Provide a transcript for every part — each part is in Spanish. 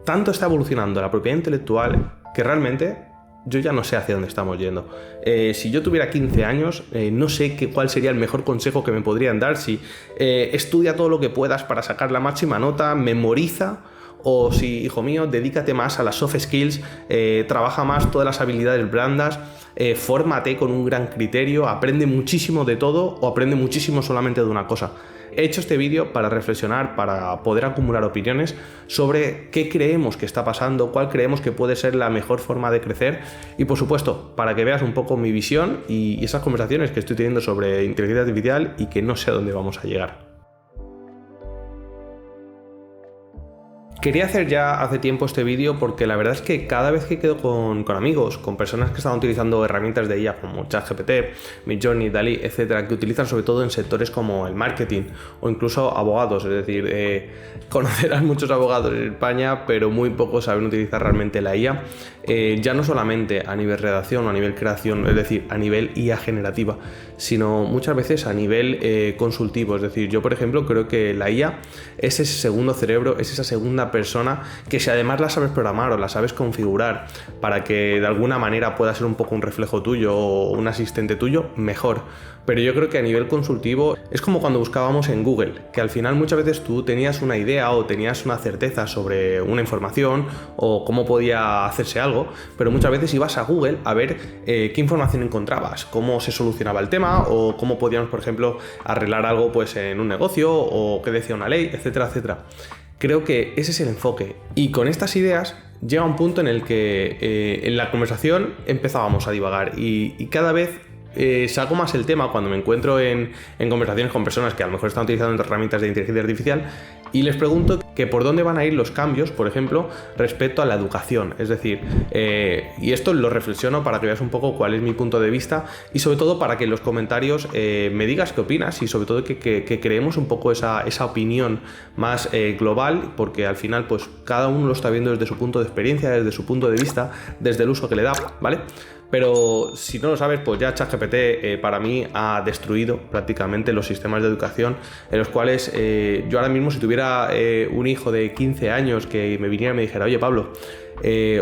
tanto está evolucionando la propiedad intelectual que realmente yo ya no sé hacia dónde estamos yendo. Si yo tuviera 15 años, no sé cuál sería el mejor consejo que me podrían dar. Si estudia todo lo que puedas para sacar la máxima nota, memoriza, o si, hijo mío, dedícate más a las soft skills, trabaja más todas las habilidades blandas, fórmate con un gran criterio, aprende muchísimo de todo o aprende muchísimo solamente de una cosa. He hecho este vídeo para reflexionar, para poder acumular opiniones sobre qué creemos que está pasando, cuál creemos que puede ser la mejor forma de crecer y, por supuesto, para que veas un poco mi visión y esas conversaciones que estoy teniendo sobre inteligencia artificial y que no sé a dónde vamos a llegar. Quería hacer ya hace tiempo este vídeo porque la verdad es que cada vez que quedo con amigos, con personas que están utilizando herramientas de IA como ChatGPT, Midjourney, DALL-E, etcétera, que utilizan sobre todo en sectores como el marketing o incluso abogados, es decir, conocerán muchos abogados en España, pero muy pocos saben utilizar realmente la IA, ya no solamente a nivel redacción o a nivel creación, es decir, a nivel IA generativa, sino muchas veces a nivel consultivo. Es decir, yo por ejemplo creo que la IA es ese segundo cerebro, es esa segunda persona que, si además la sabes programar o la sabes configurar para que de alguna manera pueda ser un poco un reflejo tuyo o un asistente tuyo, mejor. Pero yo creo que a nivel consultivo es como cuando buscábamos en Google, que al final muchas veces tú tenías una idea o tenías una certeza sobre una información o cómo podía hacerse algo, pero muchas veces ibas a Google a ver qué información encontrabas, cómo se solucionaba el tema o cómo podíamos, por ejemplo, arreglar algo pues en un negocio o qué decía una ley, etcétera, etcétera. Creo que ese es el enfoque, y con estas ideas llega un punto en el que en la conversación empezábamos a divagar y cada vez saco más el tema cuando me encuentro en conversaciones con personas que a lo mejor están utilizando herramientas de inteligencia artificial y les pregunto que por dónde van a ir los cambios, por ejemplo, respecto a la educación. Es decir, y esto lo reflexiono para que veas un poco cuál es mi punto de vista y sobre todo para que en los comentarios me digas qué opinas y sobre todo que creemos un poco esa opinión más global, porque al final pues cada uno lo está viendo desde su punto de experiencia, desde su punto de vista, desde el uso que le da, ¿vale? Pero si no lo sabes, pues ya ChatGPT para mí ha destruido prácticamente los sistemas de educación en los cuales yo ahora mismo, si tuviera un hijo de 15 años que me viniera y me dijera, oye Pablo,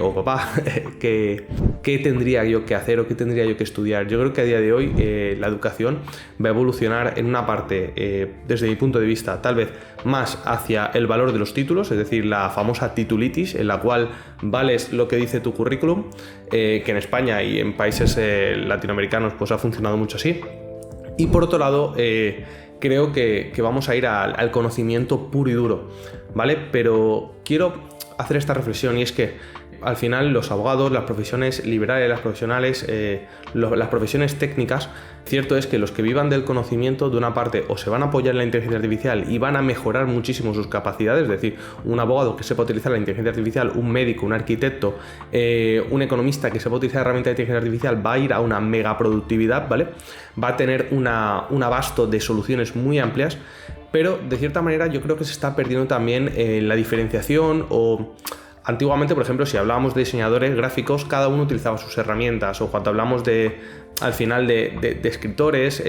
o papá, ¿qué tendría yo que hacer o qué tendría yo que estudiar? Yo creo que a día de hoy la educación va a evolucionar en una parte, desde mi punto de vista, tal vez más hacia el valor de los títulos, es decir, la famosa titulitis, en la cual vales lo que dice tu currículum, que en España y en países latinoamericanos pues ha funcionado mucho así. Y por otro lado, creo que vamos a ir al conocimiento puro y duro, ¿vale? Pero quiero hacer esta reflexión, y es que al final los abogados, las profesiones liberales, las profesionales, las profesiones técnicas, cierto es que los que vivan del conocimiento, de una parte, o se van a apoyar en la inteligencia artificial y van a mejorar muchísimo sus capacidades, es decir, un abogado que sepa utilizar la inteligencia artificial, un médico, un arquitecto, un economista que sepa utilizar herramientas de inteligencia artificial va a ir a una mega productividad, ¿vale? Va a tener un abasto de soluciones muy amplias, pero de cierta manera yo creo que se está perdiendo también la diferenciación o... Antiguamente, por ejemplo, si hablábamos de diseñadores gráficos, cada uno utilizaba sus herramientas, o cuando hablamos al final de escritores,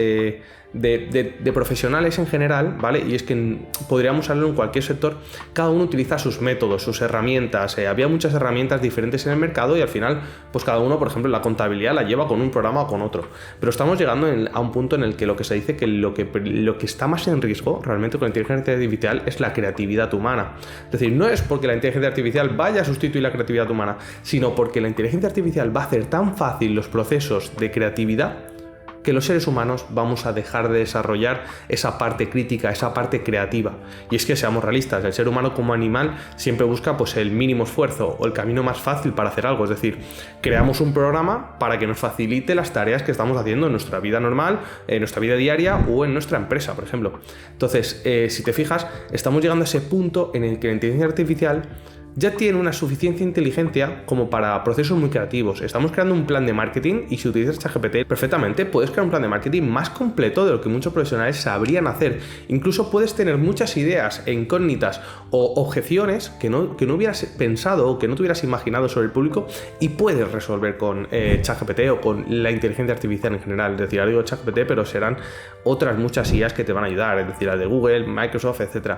de profesionales en general, ¿vale? Y es que podríamos hablar en cualquier sector, cada uno utiliza sus métodos, sus herramientas, había muchas herramientas diferentes en el mercado y al final, pues cada uno, por ejemplo, la contabilidad la lleva con un programa o con otro. Pero estamos llegando a un punto en el que lo que se dice que lo que está más en riesgo realmente con la inteligencia artificial es la creatividad humana. Es decir, no es porque la inteligencia artificial vaya a sustituir la creatividad humana, sino porque la inteligencia artificial va a hacer tan fácil los procesos de creatividad que los seres humanos vamos a dejar de desarrollar esa parte crítica, esa parte creativa. Y es que seamos realistas, el ser humano como animal siempre busca pues el mínimo esfuerzo o el camino más fácil para hacer algo, es decir, creamos un programa para que nos facilite las tareas que estamos haciendo en nuestra vida normal, en nuestra vida diaria o en nuestra empresa, por ejemplo. Entonces, si te fijas, estamos llegando a ese punto en el que la inteligencia artificial ya tiene una suficiente inteligencia como para procesos muy creativos. Estamos creando un plan de marketing y si utilizas ChatGPT perfectamente puedes crear un plan de marketing más completo de lo que muchos profesionales sabrían hacer. Incluso puedes tener muchas ideas e incógnitas o objeciones que no hubieras pensado o que no te hubieras imaginado sobre el público y puedes resolver con ChatGPT o con la inteligencia artificial en general. Es decir, ahora digo ChatGPT, pero serán otras muchas IAs que te van a ayudar, es decir, las de Google, Microsoft, etc.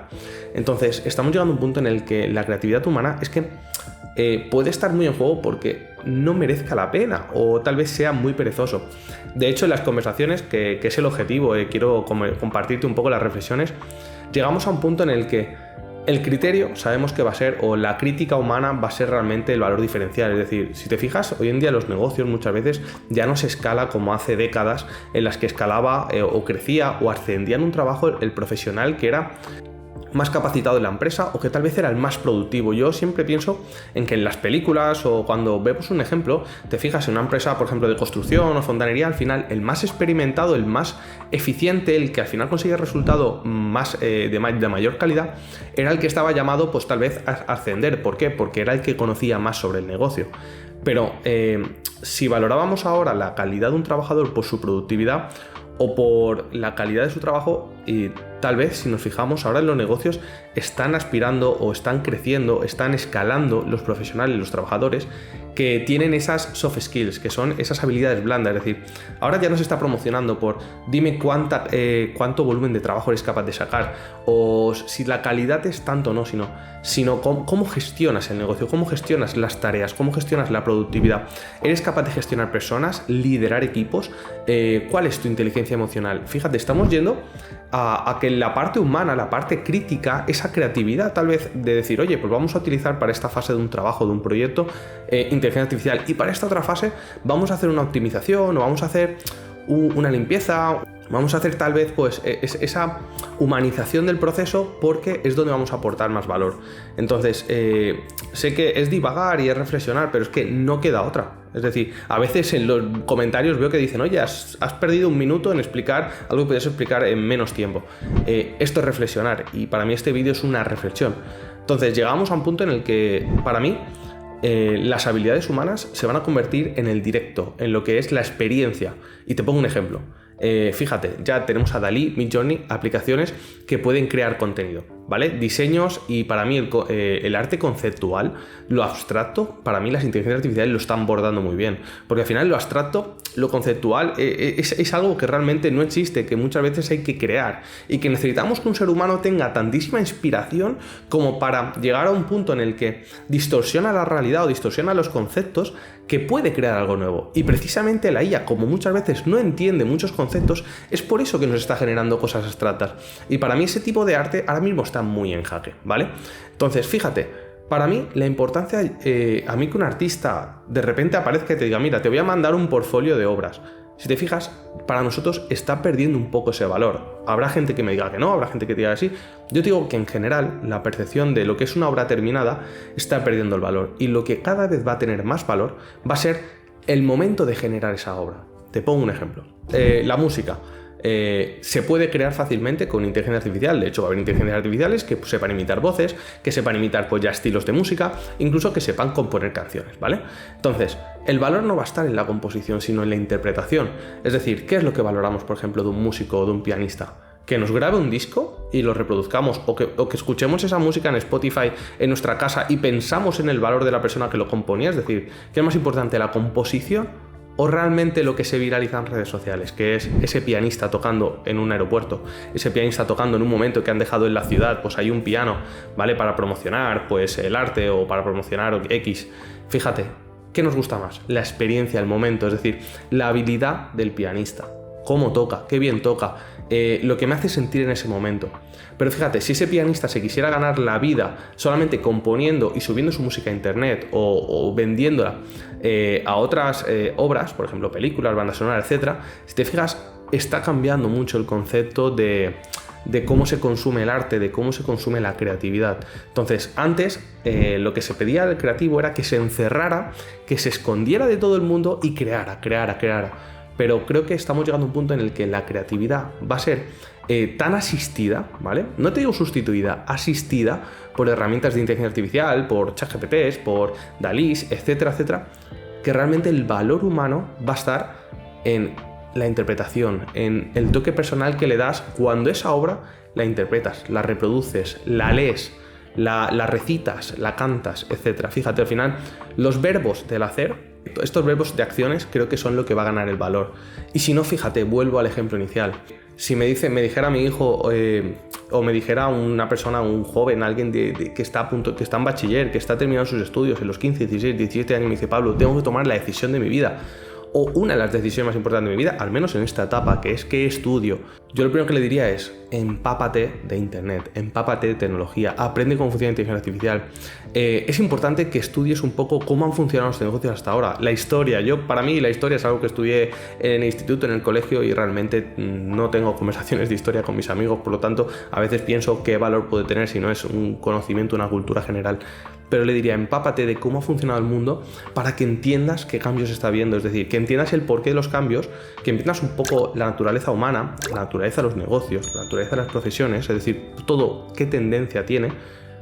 Entonces, estamos llegando a un punto en el que la creatividad humana humana, es que puede estar muy en juego porque no merezca la pena o tal vez sea muy perezoso. De hecho, en las conversaciones, que es el objetivo, quiero compartirte un poco las reflexiones, llegamos a un punto en el que el criterio sabemos que va a ser, o la crítica humana va a ser realmente el valor diferencial. Es decir, si te fijas, hoy en día los negocios muchas veces ya no se escala como hace décadas en las que escalaba o crecía o ascendía en un trabajo el profesional que era más capacitado en la empresa o que tal vez era el más productivo. Yo siempre pienso en que en las películas o cuando vemos un ejemplo, te fijas en una empresa, por ejemplo, de construcción o fontanería, al final el más experimentado, el más eficiente, el que al final consigue resultado más de mayor calidad, era el que estaba llamado pues tal vez a ascender. ¿Por qué? Porque era el que conocía más sobre el negocio. Pero si valorábamos ahora la calidad de un trabajador por su productividad o por la calidad de su trabajo, y tal vez si nos fijamos ahora en los negocios están aspirando o están creciendo, están escalando los profesionales, los trabajadores que tienen esas soft skills, que son esas habilidades blandas. Es decir, ahora ya no se está promocionando por dime cuánto volumen de trabajo eres capaz de sacar o si la calidad es tanto o no, sino cómo gestionas el negocio, cómo gestionas las tareas, cómo gestionas la productividad. ¿Eres capaz de gestionar personas, liderar equipos? ¿Cuál es tu inteligencia emocional? Fíjate, estamos yendo a que la parte humana, la parte crítica, esa creatividad tal vez de decir, oye, pues vamos a utilizar para esta fase de un trabajo, de un proyecto, inteligencia artificial, y para esta otra fase vamos a hacer una optimización o vamos a hacer una limpieza, vamos a hacer tal vez pues esa humanización del proceso porque es donde vamos a aportar más valor. Entonces, sé que es divagar y es reflexionar, pero es que no queda otra. Es decir, a veces en los comentarios veo que dicen, oye, has perdido un minuto en explicar algo que podías explicar en menos tiempo. Esto es reflexionar y para mí este vídeo es una reflexión. Entonces llegamos a un punto en el que para mí las habilidades humanas se van a convertir en el directo, en lo que es la experiencia. Y te pongo un ejemplo. Fíjate, ya tenemos a DALL-E, Midjourney, aplicaciones que pueden crear contenido, ¿vale? Diseños, y para mí el arte conceptual, lo abstracto, para mí las inteligencias artificiales lo están bordando muy bien, porque al final lo abstracto, lo conceptual es algo que realmente no existe, que muchas veces hay que crear y que necesitamos que un ser humano tenga tantísima inspiración como para llegar a un punto en el que distorsiona la realidad o distorsiona los conceptos, que puede crear algo nuevo. Y precisamente la IA, como muchas veces no entiende muchos conceptos, es por eso que nos está generando cosas abstractas. Y para mí ese tipo de arte ahora mismo está muy en jaque, ¿vale? Entonces, fíjate, para mí la importancia, a mí que un artista de repente aparezca y te diga, mira, te voy a mandar un portfolio de obras. Si te fijas, para nosotros está perdiendo un poco ese valor. Habrá gente que me diga que no, habrá gente que te diga que sí. Yo te digo que en general la percepción de lo que es una obra terminada está perdiendo el valor. Y lo que cada vez va a tener más valor va a ser el momento de generar esa obra. Te pongo un ejemplo. La música. Se puede crear fácilmente con inteligencia artificial. De hecho, va a haber inteligencias artificiales que sepan imitar voces, que sepan imitar pues ya estilos de música, incluso que sepan componer canciones, ¿vale? Entonces, el valor no va a estar en la composición, sino en la interpretación. Es decir, ¿qué es lo que valoramos, por ejemplo, de un músico o de un pianista? Que nos grabe un disco y lo reproduzcamos, o que escuchemos esa música en Spotify en nuestra casa y pensamos en el valor de la persona que lo componía. Es decir, ¿qué es más importante, la composición o realmente lo que se viraliza en redes sociales, que es ese pianista tocando en un aeropuerto, ese pianista tocando en un momento que han dejado en la ciudad, pues hay un piano, ¿vale? Para promocionar pues el arte o para promocionar X. Fíjate, ¿qué nos gusta más? La experiencia, el momento, es decir, la habilidad del pianista. Cómo toca, qué bien toca, lo que me hace sentir en ese momento. Pero fíjate, si ese pianista se quisiera ganar la vida solamente componiendo y subiendo su música a internet o vendiéndola a otras obras, por ejemplo películas, bandas sonoras, etc., si te fijas, está cambiando mucho el concepto de cómo se consume el arte, de cómo se consume la creatividad. Entonces, antes lo que se pedía al creativo era que se encerrara, que se escondiera de todo el mundo y creara. Pero creo que estamos llegando a un punto en el que la creatividad va a ser tan asistida, ¿vale? No te digo sustituida, asistida por herramientas de inteligencia artificial, por ChatGPTs, por DALL-E, etcétera, que realmente el valor humano va a estar en la interpretación, en el toque personal que le das cuando esa obra la interpretas, la reproduces, la lees, la recitas, la cantas, etcétera. Fíjate, al final, los verbos del hacer, estos verbos de acciones, creo que son lo que va a ganar el valor. Y si no, fíjate, vuelvo al ejemplo inicial. Si me dijera mi hijo, o me dijera una persona, un joven, alguien que está a punto, que está en bachiller, que está terminando sus estudios en los 15, 16, 17 años, me dice: Pablo, tengo que tomar la decisión de mi vida, o una de las decisiones más importantes de mi vida, al menos en esta etapa, que es qué estudio. Yo lo primero que le diría es: empápate de internet, empápate de tecnología, aprende cómo funciona la inteligencia artificial. Es importante que estudies un poco cómo han funcionado los negocios hasta ahora. La historia, para mí la historia es algo que estudié en el instituto, en el colegio, y realmente no tengo conversaciones de historia con mis amigos, por lo tanto a veces pienso qué valor puede tener si no es un conocimiento, una cultura general. Pero le diría: empápate de cómo ha funcionado el mundo para que entiendas qué cambios está habiendo, es decir, que entiendas el porqué de los cambios, que entiendas un poco la naturaleza humana, la naturaleza de los negocios, la naturaleza de las profesiones, es decir, todo qué tendencia tiene,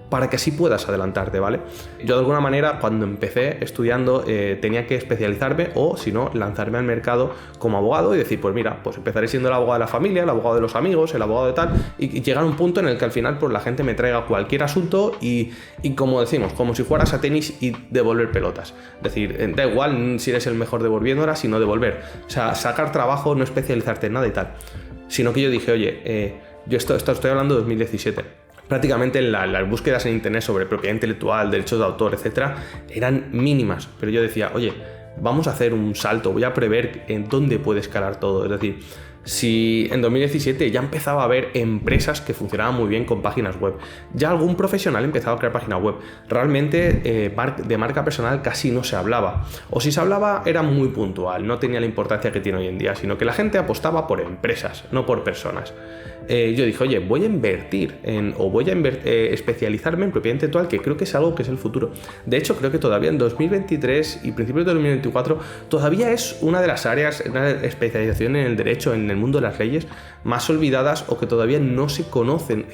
para que así puedas adelantarte, ¿vale? Yo de alguna manera, cuando empecé estudiando, tenía que especializarme o, si no, lanzarme al mercado como abogado y decir: pues mira, pues empezaré siendo el abogado de la familia, el abogado de los amigos, el abogado de tal, y llegar a un punto en el que al final pues la gente me traiga cualquier asunto y como decimos, como si fueras a tenis y devolver pelotas. Es decir, da igual si eres el mejor devolviéndolas, sino devolver. O sea, sacar trabajo, no especializarte en nada y tal. Sino que yo dije: oye, yo estoy hablando de 2017. Prácticamente las búsquedas en internet sobre propiedad intelectual, derechos de autor, etcétera, eran mínimas, pero yo decía: oye, vamos a hacer un salto, voy a prever en dónde puede escalar todo. Es decir, si en 2017 ya empezaba a haber empresas que funcionaban muy bien con páginas web, ya algún profesional empezaba a crear páginas web, realmente de marca personal casi no se hablaba, o si se hablaba era muy puntual, no tenía la importancia que tiene hoy en día, sino que la gente apostaba por empresas, no por personas. Yo dije: oye, voy a invertir especializarme en propiedad intelectual, que creo que es algo que es el futuro. De hecho, creo que todavía en 2023 y principios de 2024 todavía es una de las áreas, una especialización en el derecho, en el mundo de las leyes, más olvidadas, o que todavía no se conocen,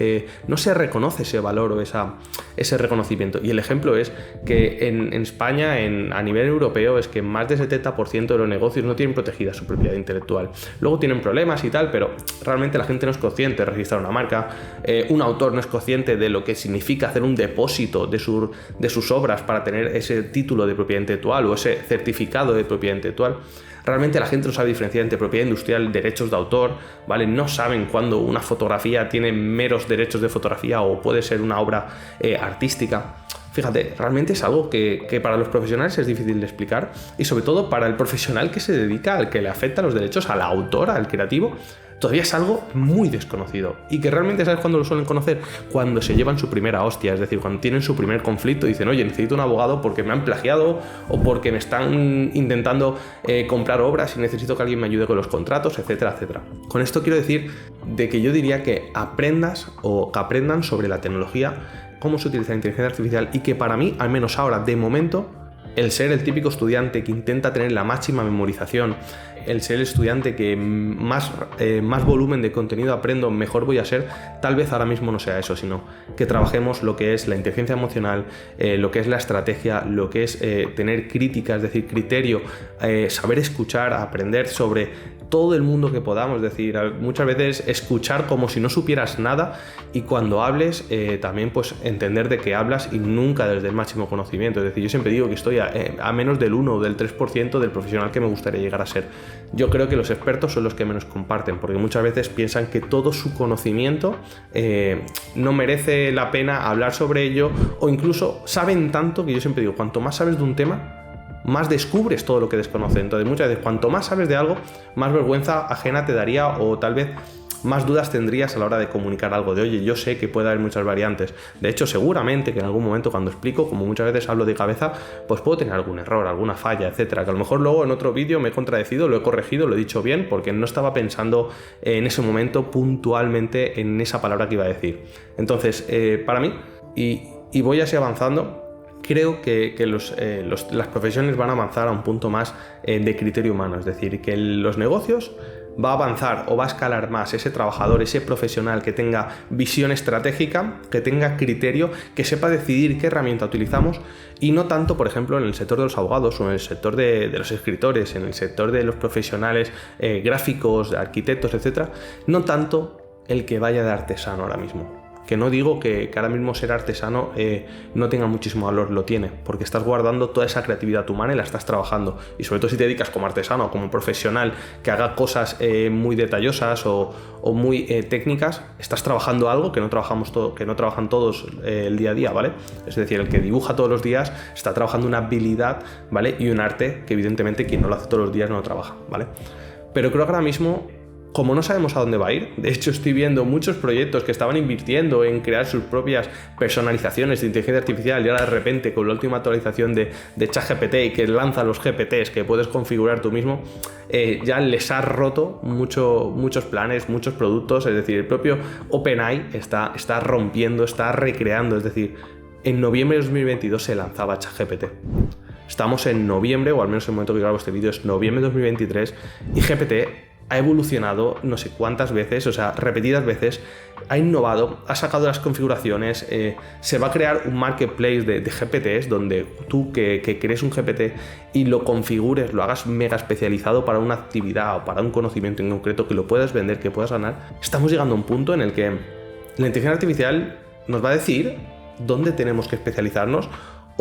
no se reconoce ese valor o ese reconocimiento. Y el ejemplo es que en España, a nivel europeo, es que más del 70% de los negocios no tienen protegida su propiedad intelectual. Luego tienen problemas y tal, pero realmente la gente no es consciente de registrar una marca. Un autor no es consciente de lo que significa hacer un depósito de sus obras para tener ese título de propiedad intelectual o ese certificado de propiedad intelectual. Realmente la gente no sabe diferenciar entre propiedad industrial y derechos de autor, ¿vale? No saben cuándo una fotografía tiene meros derechos de fotografía o puede ser una obra artística. Fíjate, realmente es algo que para los profesionales es difícil de explicar, y sobre todo para el profesional que se dedica, al que le afectan los derechos, al autor, al creativo, todavía es algo muy desconocido, y que realmente, ¿sabes cuándo lo suelen conocer? Cuando se llevan su primera hostia, es decir, cuando tienen su primer conflicto y dicen: oye, necesito un abogado porque me han plagiado o porque me están intentando comprar obras y necesito que alguien me ayude con los contratos, etcétera, etcétera. Con esto quiero decir de que yo diría que aprendas o que aprendan sobre la tecnología, cómo se utiliza la inteligencia artificial, y que para mí, al menos ahora, de momento, el ser el típico estudiante que intenta tener la máxima memorización, el ser el estudiante que más volumen de contenido aprendo, mejor voy a ser, tal vez ahora mismo no sea eso, sino que trabajemos lo que es la inteligencia emocional, lo que es la estrategia, lo que es tener crítica, es decir, criterio, saber escuchar, aprender sobre todo el mundo que podamos. Es decir, muchas veces escuchar como si no supieras nada, y cuando hables también pues entender de qué hablas y nunca desde el máximo conocimiento. Es decir, yo siempre digo que estoy a menos del 1 o del 3% del profesional que me gustaría llegar a ser. Yo creo que los expertos son los que menos comparten, porque muchas veces piensan que todo su conocimiento no merece la pena hablar sobre ello, o incluso saben tanto que yo siempre digo: cuanto más sabes de un tema, más descubres todo lo que desconoces. Entonces, muchas veces, cuanto más sabes de algo, más vergüenza ajena te daría, o tal vez más dudas tendrías a la hora de comunicar algo, de oye, yo sé que puede haber muchas variantes. De hecho, seguramente que en algún momento, cuando explico, como muchas veces hablo de cabeza, pues puedo tener algún error, alguna falla, etcétera, que a lo mejor luego en otro vídeo me he contradecido, lo he corregido, lo he dicho bien, porque no estaba pensando en ese momento puntualmente en esa palabra que iba a decir. Entonces, para mí, y voy así avanzando, creo que las profesiones van a avanzar a un punto más de criterio humano, es decir, que los negocios va a avanzar o va a escalar más ese trabajador, ese profesional que tenga visión estratégica, que tenga criterio, que sepa decidir qué herramienta utilizamos, y no tanto, por ejemplo, en el sector de los abogados o en el sector de los escritores, en el sector de los profesionales gráficos, arquitectos, etcétera, no tanto el que vaya de artesano ahora mismo. Que no digo que ahora mismo ser artesano no tenga muchísimo valor, lo tiene, porque estás guardando toda esa creatividad humana y la estás trabajando. Y sobre todo si te dedicas como artesano o como profesional que haga cosas muy detallosas o muy técnicas, estás trabajando algo que no trabajan todos el día a día, ¿vale? Es decir, el que dibuja todos los días está trabajando una habilidad, ¿vale? Y un arte que evidentemente quien no lo hace todos los días no lo trabaja, ¿vale? Pero creo que ahora mismo, como no sabemos a dónde va a ir, de hecho estoy viendo muchos proyectos que estaban invirtiendo en crear sus propias personalizaciones de inteligencia artificial y ahora de repente con la última actualización de ChatGPT y que lanza los GPTs que puedes configurar tú mismo, ya les ha roto muchos planes, muchos productos. Es decir, el propio OpenAI está rompiendo, está recreando. Es decir, en noviembre de 2022 se lanzaba ChatGPT. Estamos en noviembre, o al menos el momento que grabo este vídeo es noviembre de 2023, y GPT ha evolucionado no sé cuántas veces, o sea, repetidas veces, ha innovado, ha sacado las configuraciones, se va a crear un marketplace de GPTs donde tú que crees un GPT y lo configures, lo hagas mega especializado para una actividad o para un conocimiento en concreto, que lo puedas vender, que puedas ganar. Estamos llegando a un punto en el que la inteligencia artificial nos va a decir dónde tenemos que especializarnos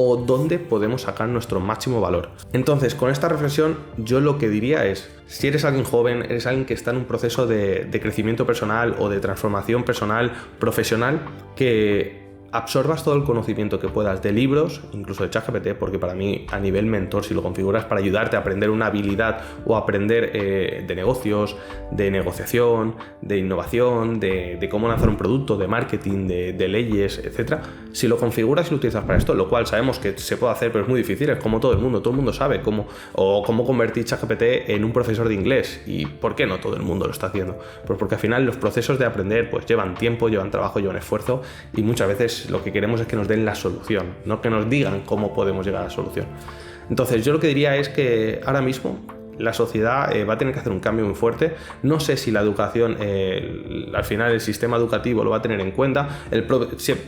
o dónde podemos sacar nuestro máximo valor. Entonces, con esta reflexión, yo lo que diría es, si eres alguien joven, eres alguien que está en un proceso de crecimiento personal o de transformación personal, profesional, que absorbas todo el conocimiento que puedas de libros, incluso de ChatGPT, porque para mí a nivel mentor, si lo configuras para ayudarte a aprender una habilidad o aprender de negocios, de negociación, de innovación, de cómo lanzar un producto, de marketing, de leyes, etc. Si lo configuras y lo utilizas para esto, lo cual sabemos que se puede hacer, pero es muy difícil, es como todo el mundo sabe cómo convertir ChatGPT en un profesor de inglés. ¿Y por qué no todo el mundo lo está haciendo? Pues porque al final los procesos de aprender pues llevan tiempo, llevan trabajo, llevan esfuerzo, y muchas veces lo que queremos es que nos den la solución, no que nos digan cómo podemos llegar a la solución. Entonces yo lo que diría es que ahora mismo la sociedad va a tener que hacer un cambio muy fuerte. No sé si la educación, al final el sistema educativo lo va a tener en cuenta.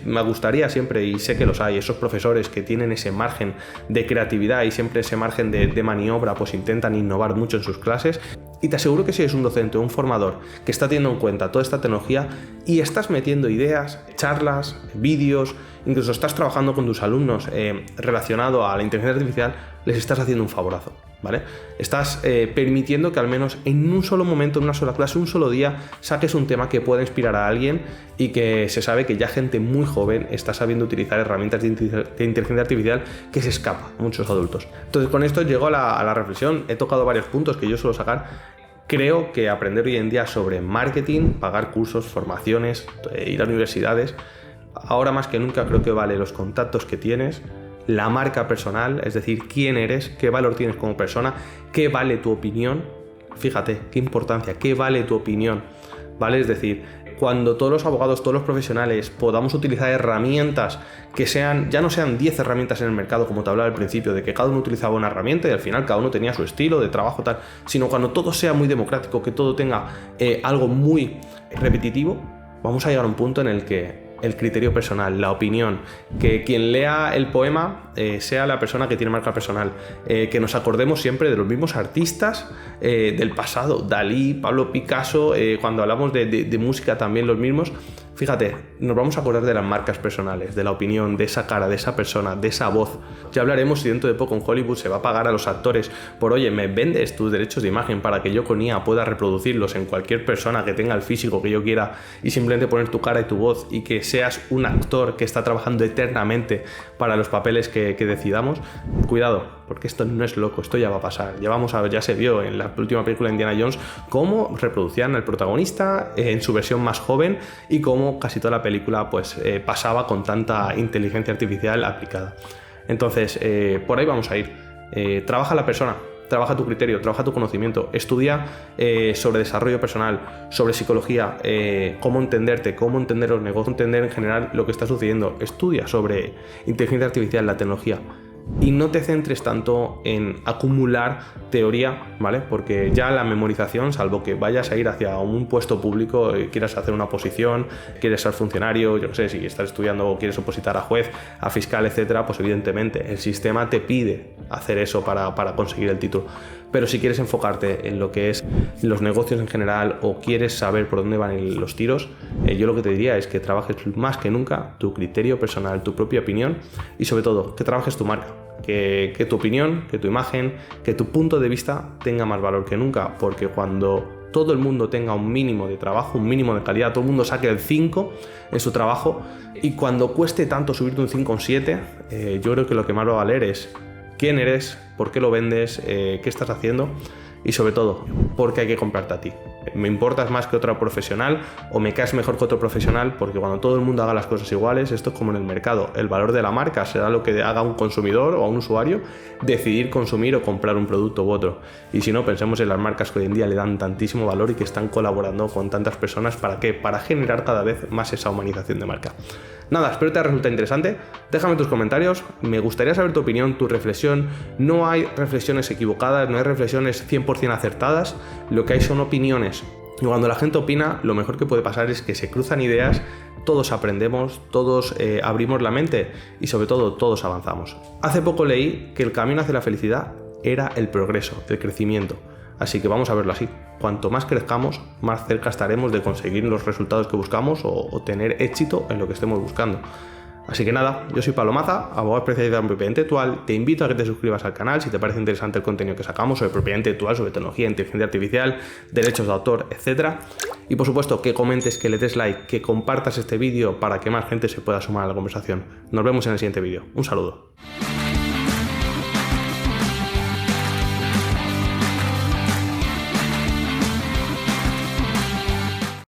Me gustaría siempre, y sé que los hay, esos profesores que tienen ese margen de creatividad y siempre ese margen de maniobra, pues intentan innovar mucho en sus clases. Y te aseguro que si eres un docente o un formador que está teniendo en cuenta toda esta tecnología y estás metiendo ideas, charlas, vídeos, incluso estás trabajando con tus alumnos relacionado a la inteligencia artificial, les estás haciendo un favorazo, ¿vale? Estás permitiendo que al menos en un solo momento, en una sola clase, un solo día, saques un tema que pueda inspirar a alguien, y que se sabe que ya gente muy joven está sabiendo utilizar herramientas de inteligencia artificial que se escapa a muchos adultos. Entonces, con esto llego a la reflexión. He tocado varios puntos que yo suelo sacar. Creo que aprender hoy en día sobre marketing, pagar cursos, formaciones, ir a universidades, ahora más que nunca creo que vale los contactos que tienes, la marca personal, es decir, quién eres, qué valor tienes como persona, qué vale tu opinión. Fíjate, qué importancia, qué vale tu opinión, ¿vale? Es decir, cuando todos los abogados, todos los profesionales podamos utilizar herramientas que ya no sean 10 herramientas en el mercado, como te hablaba al principio, de que cada uno utilizaba una herramienta y al final cada uno tenía su estilo de trabajo, tal, sino cuando todo sea muy democrático, que todo tenga algo muy repetitivo, vamos a llegar a un punto en el que el criterio personal, la opinión, que quien lea el poema sea la persona que tiene marca personal, que nos acordemos siempre de los mismos artistas del pasado, Dalí, Pablo Picasso, cuando hablamos de música también los mismos. Fíjate, nos vamos a acordar de las marcas personales, de la opinión, de esa cara, de esa persona, de esa voz. Ya hablaremos si dentro de poco en Hollywood se va a pagar a los actores por, oye, me vendes tus derechos de imagen para que yo con IA pueda reproducirlos en cualquier persona que tenga el físico que yo quiera y simplemente poner tu cara y tu voz y que seas un actor que está trabajando eternamente para los papeles que decidamos. Cuidado, porque esto no es loco, esto ya va a pasar. Ya se vio en la última película de Indiana Jones cómo reproducían al protagonista en su versión más joven y cómo casi toda la película pues pasaba con tanta inteligencia artificial aplicada. Entonces, por ahí vamos a ir. Trabaja la persona, trabaja tu criterio, trabaja tu conocimiento, estudia sobre desarrollo personal, sobre psicología, cómo entenderte, cómo entender los negocios, entender en general lo que está sucediendo. Estudia sobre inteligencia artificial, la tecnología. Y no te centres tanto en acumular teoría, ¿vale? Porque ya la memorización, salvo que vayas a ir hacia un puesto público, quieras hacer una oposición, quieres ser funcionario, yo qué sé, si estás estudiando o quieres opositar a juez, a fiscal, etcétera, pues evidentemente el sistema te pide hacer eso para conseguir el título. Pero si quieres enfocarte en lo que es los negocios en general o quieres saber por dónde van los tiros, yo lo que te diría es que trabajes más que nunca tu criterio personal, tu propia opinión y sobre todo que trabajes tu marca. Que tu opinión, que tu imagen, que tu punto de vista tenga más valor que nunca, porque cuando todo el mundo tenga un mínimo de trabajo, un mínimo de calidad, todo el mundo saque el 5 en su trabajo y cuando cueste tanto subirte un 5 o un 7, yo creo que lo que más va a valer es quién eres, por qué lo vendes, qué estás haciendo y sobre todo, por qué hay que comprarte a ti. Me importas más que otro profesional o me caes mejor que otro profesional, porque cuando todo el mundo haga las cosas iguales, esto es como en el mercado, el valor de la marca será lo que haga un consumidor o a un usuario decidir consumir o comprar un producto u otro. Y si no, pensemos en las marcas que hoy en día le dan tantísimo valor y que están colaborando con tantas personas. ¿Para qué? Para generar cada vez más esa humanización de marca. Nada, espero te resulte interesante. Déjame tus comentarios, me gustaría saber tu opinión, tu reflexión. No hay reflexiones equivocadas, no hay reflexiones 100% acertadas, lo que hay son opiniones. Y cuando la gente opina, lo mejor que puede pasar es que se cruzan ideas, todos aprendemos, todos abrimos la mente y sobre todo todos avanzamos. Hace poco leí que el camino hacia la felicidad era el progreso, el crecimiento. Así que vamos a verlo así. Cuanto más crezcamos, más cerca estaremos de conseguir los resultados que buscamos o tener éxito en lo que estemos buscando. Así que nada, yo soy Pablo Maza, abogado especializado en propiedad intelectual. Te invito a que te suscribas al canal si te parece interesante el contenido que sacamos sobre propiedad intelectual, sobre tecnología, inteligencia artificial, derechos de autor, etc. Y por supuesto que comentes, que le des like, que compartas este vídeo para que más gente se pueda sumar a la conversación. Nos vemos en el siguiente vídeo. Un saludo.